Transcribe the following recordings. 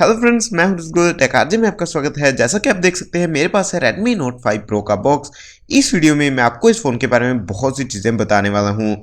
Hello friends, मैं हूं take RJ में आपका स्वागत है। जैसा कि आप देख सकते हैं मेरे पास है Redmi Note 5 Pro का बॉक्स। इस वीडियो में मैं आपको इस फ़ोन के बारे में बहुत सी चीज़ें बताने वाला हूं।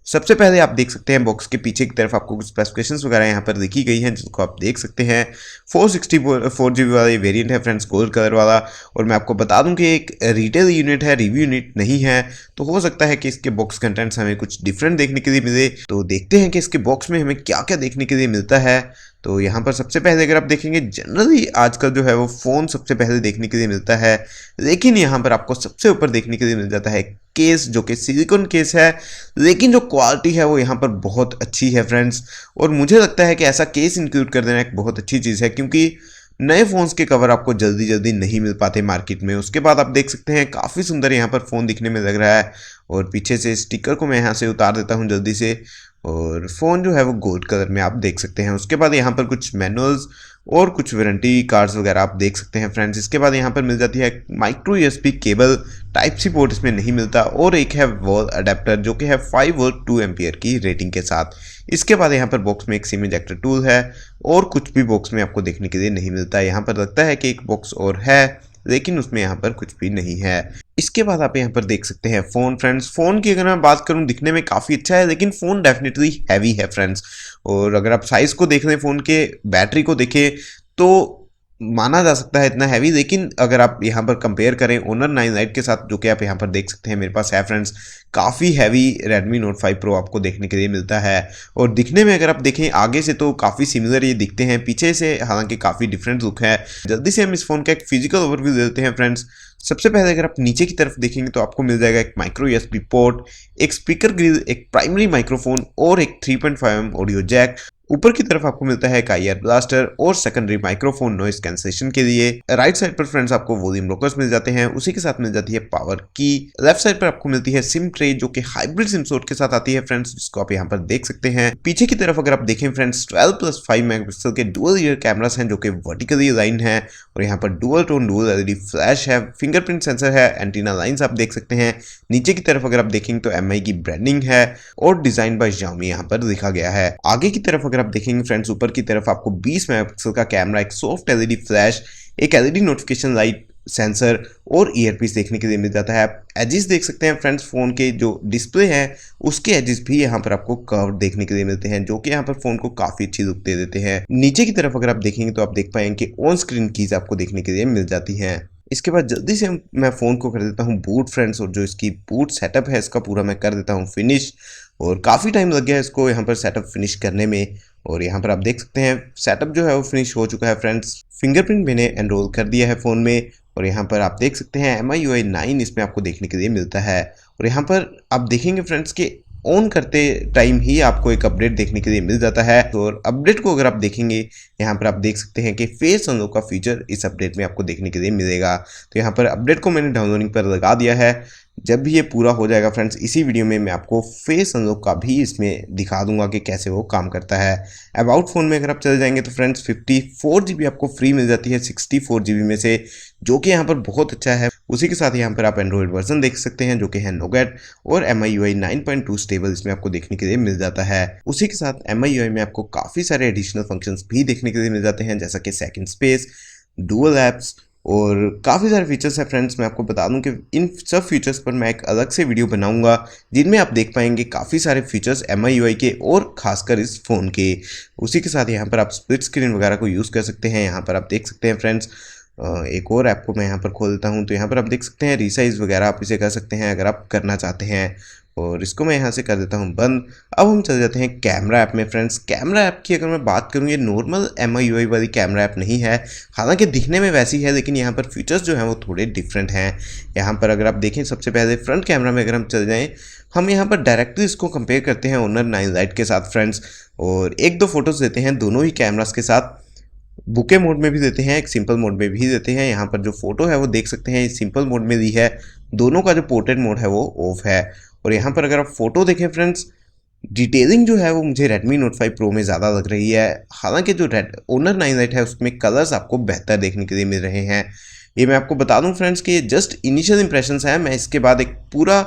सबसे पहले आप देख सकते हैं बॉक्स के पीछे की तरफ आपको कुछ स्पेसिफिकेशंस वगैरह यहाँ पर लिखी गई हैं जिनको आप देख सकते हैं। 464 GB वाला वेरिएंट है फ्रेंड्स, गोल्ड कलर वाला। और मैं आपको बता दूं कि एक रिटेल यूनिट है, रिव्यू यूनिट नहीं है, तो हो सकता है कि इसके बॉक्स कंटेंट्स हमें कुछ डिफरेंट देखने के लिए मिले। तो देखते हैं कि इसके बॉक्स में हमें क्या क्या देखने के लिए मिलता है। तो यहाँ पर सबसे पहले अगर आप देखेंगे, जनरली आजकल जो है वो फ़ोन सबसे पहले देखने के लिए मिलता है, लेकिन यहाँ पर आपको सबसे ऊपर देखने के लिए मिल जाता है केस, जो कि सिलिकॉन केस है। लेकिन जो क्वालिटी है वो यहाँ पर बहुत अच्छी है फ्रेंड्स। और मुझे लगता है कि ऐसा केस इंक्लूड कर देना एक बहुत अच्छी चीज़ है, क्योंकि नए फ़ोन्स के कवर आपको जल्दी जल्दी नहीं मिल पाते मार्केट में। उसके बाद आप देख सकते हैं काफ़ी सुंदर यहाँ पर फ़ोन दिखने में लग रहा है। और पीछे से स्टिकर को मैं यहाँ से उतार देता हूँ जल्दी से, और फ़ोन जो है वो गोल्ड कलर में आप देख सकते हैं। उसके बाद यहाँ पर कुछ मैनुअल्स और कुछ वारंटी कार्ड्स वगैरह आप देख सकते हैं फ्रेंड्स। इसके बाद यहाँ पर मिल जाती है micro USB cable, type C port इसमें नहीं मिलता, और एक है वॉल अडेप्टर जो कि है 5 वोल्ट 2 एम्पियर की रेटिंग के साथ। इसके बाद यहाँ पर बॉक्स में एक सिम इजेक्टर टूल है, और कुछ भी बॉक्स में आपको देखने के लिए नहीं मिलता है। यहाँ पर लगता है कि एक बॉक्स और है, लेकिन उसमें यहाँ पर कुछ भी नहीं है। इसके बाद आप यहाँ पर देख सकते हैं फ़ोन फ्रेंड्स। फ़ोन की अगर मैं बात करूँ, दिखने में काफ़ी अच्छा है, लेकिन फ़ोन डेफिनेटली हैवी है फ्रेंड्स। और अगर आप साइज़ को देख लें, फ़ोन के बैटरी को देखें, तो माना जा सकता है इतना हैवी, लेकिन अगर आप यहाँ पर कंपेयर करें ओनर 9 लाइट के साथ, जो कि आप यहाँ पर देख सकते हैं मेरे पास है फ्रेंड्स, काफ़ी हैवी Redmi Note 5 Pro आपको देखने के लिए मिलता है। और दिखने में अगर आप देखें आगे से तो काफ़ी सिमिलर ये दिखते हैं, पीछे से हालांकि काफ़ी डिफरेंट लुक है। जल्दी से हम इस फ़ोन का एक फिजिकल ओवरव्यू लेते हैं फ्रेंड्स। सबसे पहले अगर आप नीचे की तरफ देखेंगे तो आपको मिल जाएगा एक माइक्रो यूएसबी पोर्ट, एक स्पीकर ग्रिल, एक प्राइमरी माइक्रोफोन और एक 3.5mm ऑडियो जैक। ऊपर की तरफ आपको मिलता है एक IR ब्लास्टर और सेकेंडरी माइक्रोफोन नॉइस कैंसलेशन के लिए। राइट साइड पर फ्रेंड्स आपको वॉल्यूम रोकर्स मिल जाते हैं, उसी के साथ मिल जाती है पावर की। लेफ्ट साइड पर आपको मिलती है सिम ट्रे, जो कि हाइब्रिड सिम स्लॉट के साथ आती है फ्रेंड्स, जिसको आप यहाँ पर देख सकते हैं। पीछे की तरफ अगर आप देखें फ्रेंड्स, 12+5 मेगापिक्सल के डुअल ईयर कैमरास हैं जो कि वर्टिकली अलाइन है, और यहाँ पर dual tone dual LED flash है, फिंगरप्रिंट सेंसर है, एंटीना लाइंस आप देख सकते हैं। नीचे की तरफ अगर आप देखेंगे तो MI की ब्रांडिंग है, और डिजाइन बाय Xiaomi यहाँ पर लिखा गया है। आगे की तरफ अगर आप देखेंगे फ्रेंड्स, ऊपर की तरफ आपको 20 मेगापिक्सल का कैमरा, एक सॉफ्ट LED फ्लैश, एक LED नोटिफिकेशन लाइट, सेंसर और ईयरपीस देखने के लिए मिल जाता है। आप एजेस देख सकते हैं फ्रेंड्स, फोन के जो डिस्प्ले है उसके एजेस भी यहाँ पर आपको कर्व देखने के लिए मिलते हैं, जो कि यहाँ पर फोन को काफी अच्छी लुक दे देते हैं। नीचे की तरफ अगर आप देखेंगे तो आप देख पाएंगे कि ऑन स्क्रीन कीज आपको देखने के लिए मिल जाती हैं। इसके बाद जल्दी से मैं फ़ोन को कर देता हूँ बूट फ्रेंड्स, और जो इसकी बूट सेटअप है इसका पूरा मैं कर देता हूँ फिनिश। और काफ़ी टाइम लग गया है इसको यहाँ पर सेटअप फिनिश करने में, और यहाँ पर आप देख सकते हैं सेटअप जो है वो फिनिश हो चुका है फ्रेंड्स। फिंगरप्रिंट मैंने एनरोल कर दिया है फ़ोन में, और यहाँ पर आप देख सकते हैं MIUI 9 इसमें आपको देखने के लिए मिलता है। और यहाँ पर आप देखेंगे फ्रेंड्स कि ऑन करते टाइम ही आपको एक अपडेट देखने के लिए मिल जाता है। और अपडेट को अगर आप देखेंगे, यहाँ पर आप देख सकते हैं कि फेस अनलॉक का फीचर इस अपडेट में आपको देखने के लिए मिलेगा। तो यहाँ पर अपडेट को मैंने डाउनलोडिंग पर लगा दिया है। जब भी ये पूरा हो जाएगा फ्रेंड्स, इसी वीडियो में मैं आपको फेस अनलॉक का भी इसमें दिखा दूंगा कि कैसे वो काम करता है। अबाउट फ़ोन में अगर आप चले जाएंगे तो फ्रेंड्स 54 GB आपको फ्री मिल जाती है 64 GB में से, जो कि यहाँ पर बहुत अच्छा है। उसी के साथ यहाँ पर आप एंड्रॉइड वर्जन देख सकते हैं जो कि है नोगेट, और MIUI 9.2 स्टेबल इसमें आपको देखने के लिए मिल जाता है। उसी के साथ MIUI में आपको काफ़ी सारे एडिशनल फंक्शंस भी देखने के लिए मिल जाते हैं, जैसा कि सेकंड स्पेस, डुअल ऐप्स और काफ़ी सारे फीचर्स हैं फ्रेंड्स। मैं आपको बता दूं कि इन सब फीचर्स पर मैं एक अलग से वीडियो बनाऊंगा, जिनमें आप देख पाएंगे काफ़ी सारे फीचर्स MIUI के, और खासकर इस फ़ोन के। उसी के साथ यहाँ पर आप स्प्लिट स्क्रीन वगैरह को यूज़ कर सकते हैं। यहाँ पर आप देख सकते हैं फ्रेंड्स, एक और ऐप को मैं यहाँ पर खोल देता हूँ, तो यहाँ पर आप देख सकते हैं रिसाइज वगैरह आप इसे कर सकते हैं अगर आप करना चाहते हैं, और इसको मैं यहाँ से कर देता हूँ बंद। अब हम चल जाते हैं कैमरा ऐप में फ्रेंड्स। कैमरा ऐप की अगर मैं बात करूँ, ये नॉर्मल MIUI वाली कैमरा ऐप नहीं है, हालांकि दिखने में वैसी है, लेकिन यहाँ पर फीचर्स जो हैं वो थोड़े डिफरेंट हैं। यहाँ पर अगर आप देखें, सबसे पहले फ्रंट कैमरा में अगर हम चल जाएँ, हम यहाँ पर डायरेक्टली इसको कंपेयर करते हैं ओनर 9 लाइट के साथ फ्रेंड्स, और एक दो फोटोज़ देते हैं दोनों ही कैमरास के साथ। बुके मोड में भी देते हैं, एक सिंपल मोड में भी देते हैं। यहाँ पर जो फोटो है वो देख सकते हैं सिंपल मोड में दी है, दोनों का जो पोर्ट्रेट मोड है वो ऑफ है। और यहाँ पर अगर आप फोटो देखें फ्रेंड्स, डिटेलिंग जो है वो मुझे Redmi Note 5 Pro में ज़्यादा लग रही है। हालांकि जो ओनर 9 लाइट है उसमें कलर्स आपको बेहतर देखने के लिए मिल रहे हैं। ये मैं आपको बता दूं फ्रेंड्स कि ये जस्ट इनिशियल इंप्रेशंस है, मैं इसके बाद एक पूरा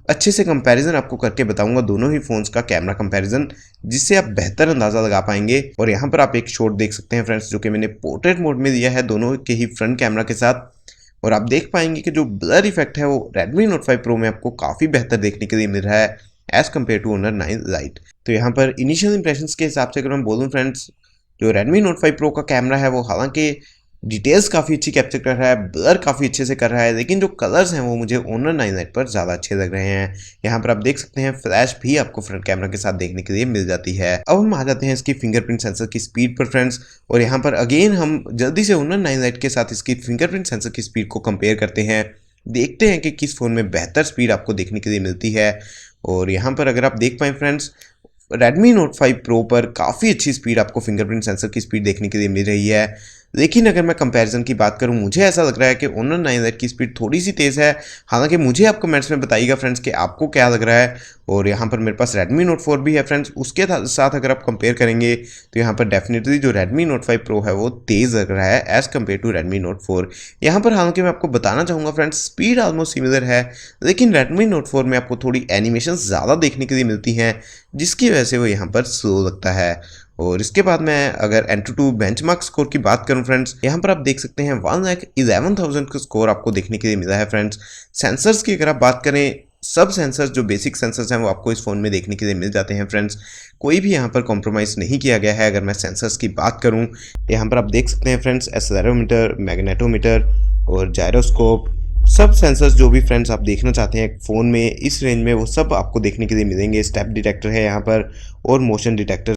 अच्छे से कंपैरिजन आपको करके बताऊंगा दोनों ही फोन्स का कैमरा कंपैरिजन, जिससे आप बेहतर अंदाजा लगा पाएंगे। और यहाँ पर आप एक शॉट देख सकते हैं फ्रेंड्स, जो कि मैंने पोर्ट्रेट मोड में दिया है दोनों के ही फ्रंट कैमरा के साथ। और आप देख पाएंगे कि जो ब्लर इफेक्ट है वो Redmi Note 5 Pro में आपको काफ़ी बेहतर देखने के लिए मिल रहा है as compare to Honor 9 Lite। तो यहाँ पर इनिशियल इंप्रेशंस के हिसाब से अगर मैं बोलूँ फ्रेंड्स, जो Redmi Note 5 Pro का कैमरा है वो हालांकि डिटेल्स काफ़ी अच्छी कैप्चर कर रहा है, ब्लर काफ़ी अच्छे से कर रहा है, लेकिन जो कलर्स हैं वो मुझे Honor 9 Lite पर ज़्यादा अच्छे लग रहे हैं। यहाँ पर आप देख सकते हैं फ्लैश भी आपको फ्रंट कैमरा के साथ देखने के लिए मिल जाती है। अब हम आ जाते हैं इसकी फिंगरप्रिंट सेंसर की स्पीड पर फ्रेंड्स, और यहाँ पर अगेन हम जल्दी से Honor 9 Lite के साथ इसकी फिंगरप्रिंट सेंसर की स्पीड को कंपेयर करते हैं, देखते हैं कि किस फ़ोन में बेहतर स्पीड आपको देखने के लिए मिलती है। और यहाँ पर अगर आप देख पाएँ फ्रेंड्स, Redmi Note 5 Pro पर काफ़ी अच्छी स्पीड आपको फिंगरप्रिंट सेंसर की स्पीड देखने के लिए मिल रही है। लेकिन अगर मैं कंपैरिजन की बात करूं, मुझे ऐसा लग रहा है कि Honor 9 Lite की स्पीड थोड़ी सी तेज़ है। हालांकि मुझे आप कमेंट्स में बताइएगा फ्रेंड्स कि आपको क्या लग रहा है। और यहाँ पर मेरे पास Redmi Note 4 भी है फ्रेंड्स, उसके साथ अगर आप कंपेयर करेंगे तो यहाँ पर डेफिनेटली जो Redmi Note 5 Pro है वो तेज़ लग रहा है as compare to Redmi Note 4। यहाँ पर हालांकि मैं आपको बताना चाहूँगा फ्रेंड्स, स्पीड ऑलमोस्ट सिमिलर है, लेकिन Redmi Note 4 में आपको थोड़ी एनिमेशन ज़्यादा देखने के लिए मिलती हैं, जिसकी वजह से वो यहाँ पर स्लो लगता है। और इसके बाद मैं अगर Antutu बेंचमार्क स्कोर की बात करूं फ्रेंड्स, यहाँ पर आप देख सकते हैं 1,11,000 का स्कोर आपको देखने के लिए मिला है फ्रेंड्स। सेंसर्स की अगर आप बात करें, सब सेंसर्स जो बेसिक सेंसर्स हैं वो आपको इस फ़ोन में देखने के लिए मिल जाते हैं फ्रेंड्स। कोई भी यहाँ पर कॉम्प्रोमाइज़ नहीं किया गया है। अगर मैं सेंसर्स की बात करूँ, यहाँ पर आप देख सकते हैं फ्रेंड्स एक्सेलेरोमीटर, मैग्नेटोमीटर और जायरोस्कोप, सब सेंसर्स जो भी फ्रेंड्स आप देखना चाहते हैं फ़ोन में इस रेंज में, वो सब आपको देखने के लिए मिलेंगे। स्टेप डिटेक्टर है यहाँ पर और मोशन डिटेक्टर।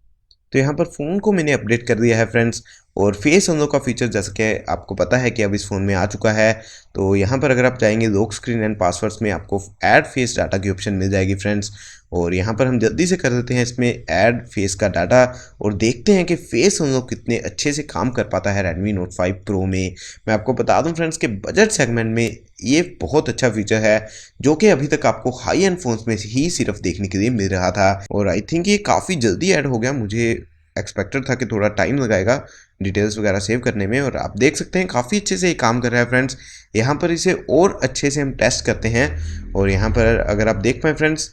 तो यहाँ पर फ़ोन को मैंने अपडेट कर दिया है फ्रेंड्स। और फेस अनलॉक का फीचर जैसा कि आपको पता है कि अब इस फ़ोन में आ चुका है। तो यहाँ पर अगर आप जाएंगे लॉक स्क्रीन एंड पासवर्ड्स में, आपको ऐड फेस डाटा की ऑप्शन मिल जाएगी फ्रेंड्स। और यहाँ पर हम जल्दी से कर देते हैं इसमें ऐड फेस का डाटा, और देखते हैं कि फेस अनलॉक कितने अच्छे से काम कर पाता है Redmi Note 5 Pro में। मैं आपको बता दूं फ्रेंड्स कि बजट सेगमेंट में ये बहुत अच्छा फीचर है, जो कि अभी तक आपको हाई एंड फोन्स में ही सिर्फ देखने के लिए मिल रहा था। और आई थिंक ये काफ़ी जल्दी ऐड हो गया, मुझे एक्सपेक्टेड था कि थोड़ा टाइम लगाएगा डिटेल्स वगैरह सेव करने में। और आप देख सकते हैं काफ़ी अच्छे से ये काम कर रहा है फ्रेंड्स। यहाँ पर इसे और अच्छे से हम टेस्ट करते हैं। और यहाँ पर अगर आप देख पाएँ फ्रेंड्स,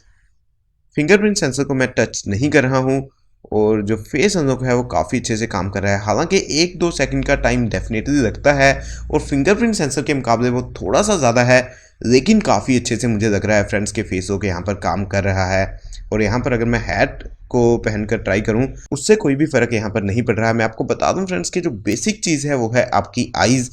फिंगरप्रिंट सेंसर को मैं टच नहीं कर रहा हूँ, और जो फेस अनलॉक है वो काफ़ी अच्छे से काम कर रहा है। हालांकि 1-2 सेकंड का टाइम डेफिनेटली लगता है, और फिंगरप्रिंट सेंसर के मुकाबले वो थोड़ा सा ज़्यादा है, लेकिन काफ़ी अच्छे से मुझे लग रहा है फ्रेंड्स के फेस के यहाँ पर काम कर रहा है। और यहाँ पर अगर मैं हैट को पहनकर ट्राई करूँ, उससे कोई भी फ़र्क यहाँ पर नहीं पड़ रहा है। मैं आपको बता दूँ फ्रेंड्स कि जो बेसिक चीज़ है वो है आपकी आइज़।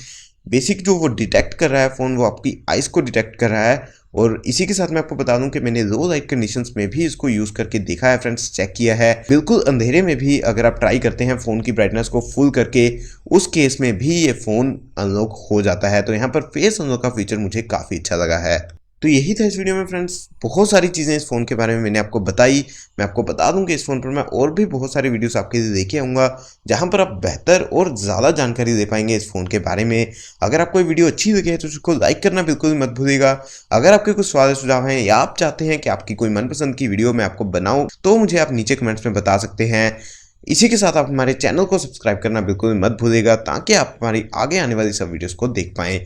बेसिक जो वो डिटेक्ट कर रहा है फ़ोन, वो आपकी आइज़ को डिटेक्ट कर रहा है। और इसी के साथ मैं आपको बता दूं कि मैंने लो लाइट कंडीशंस में भी इसको यूज़ करके देखा है फ्रेंड्स, चेक किया है। बिल्कुल अंधेरे में भी अगर आप ट्राई करते हैं फ़ोन की ब्राइटनेस को फुल करके, उस केस में भी ये फ़ोन अनलॉक हो जाता है। तो यहाँ पर फेस अनलॉक का फीचर मुझे काफ़ी अच्छा लगा है। तो यही था इस वीडियो में फ्रेंड्स, बहुत सारी चीज़ें इस फ़ोन के बारे में मैंने आपको बताई। मैं आपको बता दूं कि इस फ़ोन पर मैं और भी बहुत सारी वीडियोस आपके लिए लेके आऊँगा, जहां पर आप बेहतर और ज़्यादा जानकारी दे पाएंगे इस फ़ोन के बारे में। अगर आपको ये वीडियो अच्छी लगी है तो उसको लाइक करना बिल्कुल मत भूलिएगा। अगर आपके कुछ सवाल सुझाव हैं, या आप चाहते हैं कि आपकी कोई मनपसंद की वीडियो मैं आपको बनाऊँ, तो मुझे आप नीचे कमेंट्स में बता सकते हैं। इसी के साथ आप हमारे चैनल को सब्सक्राइब करना बिल्कुल मत भूलिएगा, ताकि आप हमारी आगे आने वाली सब वीडियोज़ को देख पाएँ।